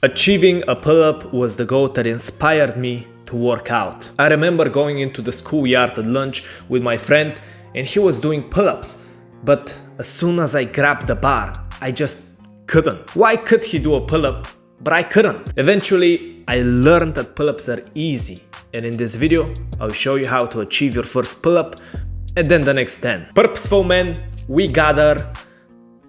Achieving a pull-up was the goal that inspired me to work out. I remember going into the schoolyard at lunch with my friend and he was doing pull-ups, but as soon as I grabbed the bar, I just couldn't. Why could he do a pull-up, but I couldn't? Eventually, I learned that pull-ups are easy, and in this video, I'll show you how to achieve your first pull-up and then the next 10. Purposeful men, we gather.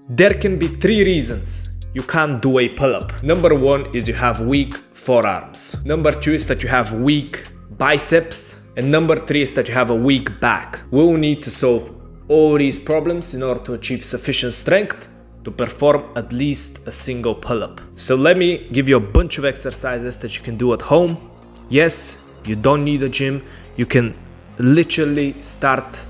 There can be 3 reasons you can't do a pull-up. Number 1 is you have weak forearms. Number 2 is that you have weak biceps. And number 3 is that you have a weak back. We will need to solve all these problems in order to achieve sufficient strength to perform at least a single pull-up. So let me give you a bunch of exercises that you can do at home. Yes, you don't need a gym. You can literally start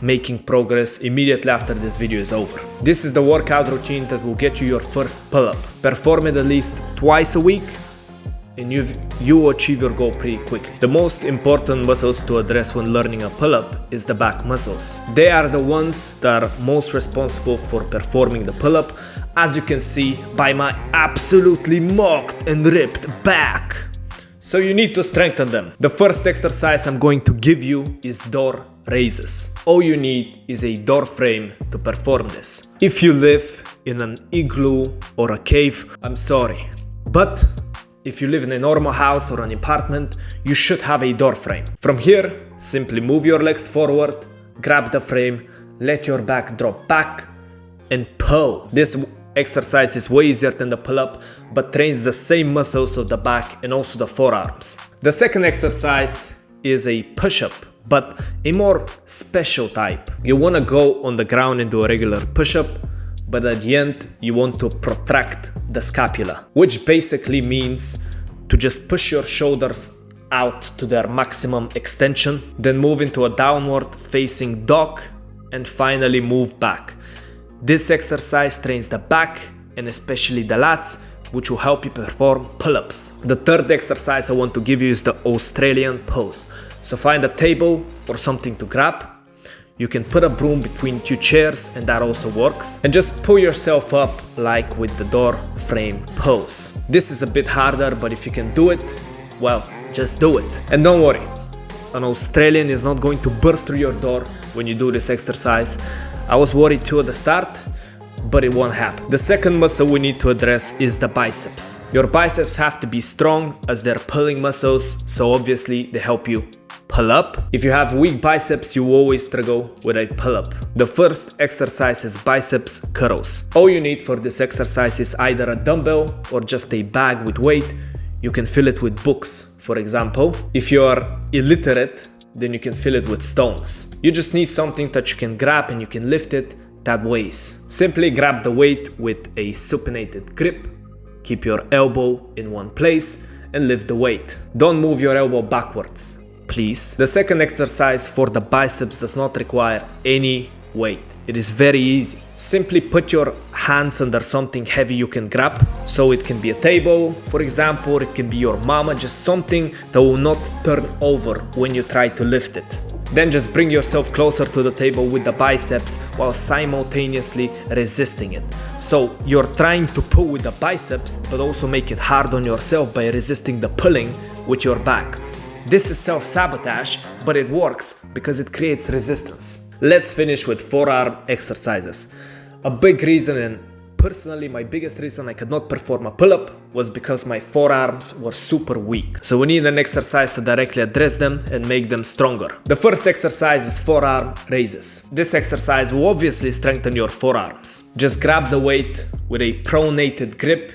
making progress immediately after this video is over. This is the workout routine that will get you your first pull-up. Perform it at least twice a week and you will achieve your goal pretty quickly. The most important muscles to address when learning a pull-up is the back muscles. They are the ones that are most responsible for performing the pull-up, as you can see by my absolutely mocked and ripped back. So you need to strengthen them. The first exercise I'm going to give you is door raises. All you need is a door frame to perform this. If you live in an igloo or a cave, I'm sorry. But if you live in a normal house or an apartment, you should have a door frame. From here, simply move your legs forward, grab the frame, let your back drop back, and pull. This exercise is way easier than the pull-up, but trains the same muscles of the back and also the forearms. The second exercise is a push-up, but a more special type. You want to go on the ground and do a regular push-up, but at the end you want to protract the scapula, which basically means to just push your shoulders out to their maximum extension, then move into a downward facing dog, and finally move back. This exercise trains the back and especially the lats, which will help you perform pull-ups. The third exercise I want to give you is the Australian pose. So find a table or something to grab. You can put a broom between 2 chairs and that also works. And just pull yourself up like with the door frame pose. This is a bit harder, but if you can do it, well, just do it. And don't worry, an Australian is not going to burst through your door when you do this exercise. I was worried too at the start, but it won't happen. The second muscle we need to address is the biceps. Your biceps have to be strong as they're pulling muscles, so obviously they help you pull up. If you have weak biceps, you always struggle with a pull-up. The first exercise is biceps curls. All you need for this exercise is either a dumbbell or just a bag with weight. You can fill it with books, for example. If you are illiterate, then you can fill it with stones. You just need something that you can grab and you can lift it that weighs. Simply grab the weight with a supinated grip, keep your elbow in one place and lift the weight. Don't move your elbow backwards, please. The second exercise for the biceps does not require any weight. It is very easy. Simply put your hands under something heavy you can grab. So it can be a table, for example, or it can be your mama, just something that will not turn over when you try to lift it. Then just bring yourself closer to the table with the biceps while simultaneously resisting it. So you're trying to pull with the biceps, but also make it hard on yourself by resisting the pulling with your back. This is self-sabotage, but it works because it creates resistance. Let's finish with forearm exercises. A big reason, and personally my biggest reason I could not perform a pull-up, was because my forearms were super weak. So we need an exercise to directly address them and make them stronger. The first exercise is forearm raises. This exercise will obviously strengthen your forearms. Just grab the weight with a pronated grip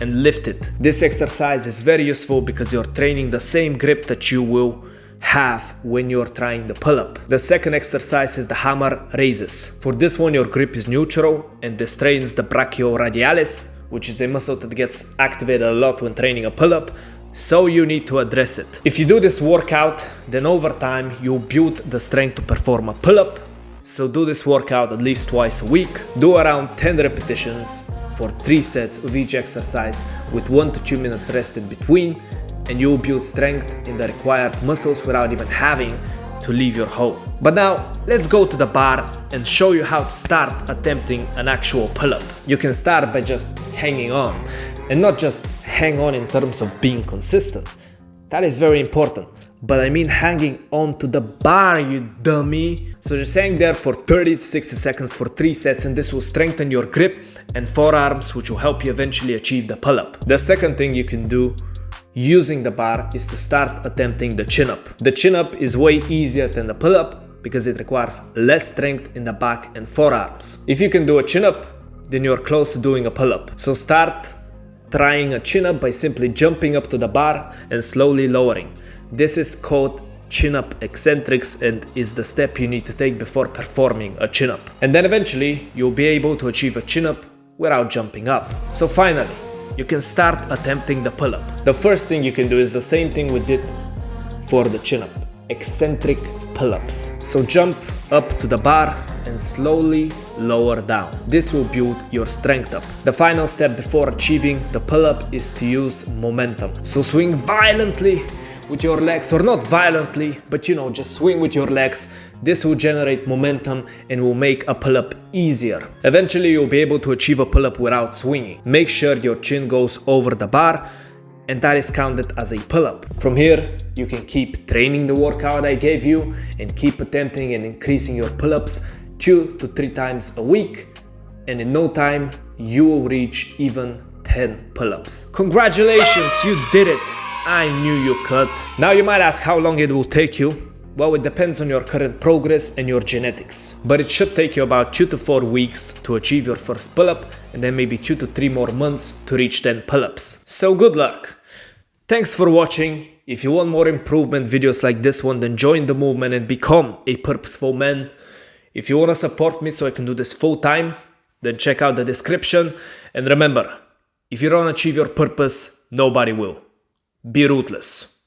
and lift it. This exercise is very useful because you're training the same grip that you will have when you're trying the pull-up. The second exercise is the hammer raises. For this one, your grip is neutral and this trains the brachioradialis, which is a muscle that gets activated a lot when training a pull-up, so you need to address it. If you do this workout, then over time you'll build the strength to perform a pull-up. So do this workout at least twice a week. Do around 10 repetitions for 3 sets of each exercise with 1 to 2 minutes rest in between, and you'll build strength in the required muscles without even having to leave your home. But now, let's go to the bar and show you how to start attempting an actual pull-up. You can start by just hanging on, and not just hang on in terms of being consistent. That is very important. But I mean hanging on to the bar, you dummy. So just hang there for 30 to 60 seconds for 3 sets, and this will strengthen your grip and forearms, which will help you eventually achieve the pull-up. The second thing you can do using the bar is to start attempting the chin-up. The chin-up is way easier than the pull-up because it requires less strength in the back and forearms. If you can do a chin-up, then you're close to doing a pull-up. So start trying a chin-up by simply jumping up to the bar and slowly lowering. This is called chin-up eccentrics and is the step you need to take before performing a chin-up. And then eventually you'll be able to achieve a chin-up without jumping up. So finally, you can start attempting the pull-up. The first thing you can do is the same thing we did for the chin-up, eccentric pull-ups. So jump up to the bar and slowly lower down. This will build your strength up. The final step before achieving the pull-up is to use momentum. So swing violently with your legs, or not violently, but just swing with your legs. This will generate momentum and will make a pull-up easier. Eventually you'll be able to achieve a pull-up without swinging. Make sure your chin goes over the bar, and that is counted as a pull-up. From here, you can keep training the workout I gave you and keep attempting and increasing your pull-ups 2 to 3 times a week, and in no time you will reach even 10 pull-ups. Congratulations, you did it! I knew you could. Now you might ask how long it will take you. Well, it depends on your current progress and your genetics. But it should take you about 2 to 4 weeks to achieve your first pull-up, and then maybe 2 to 3 more months to reach 10 pull-ups. So good luck! Thanks for watching. If you want more improvement videos like this one, then join the movement and become a purposeful man. If you want to support me so I can do this full time, then check out the description. And remember, if you don't achieve your purpose, nobody will. Be ruthless.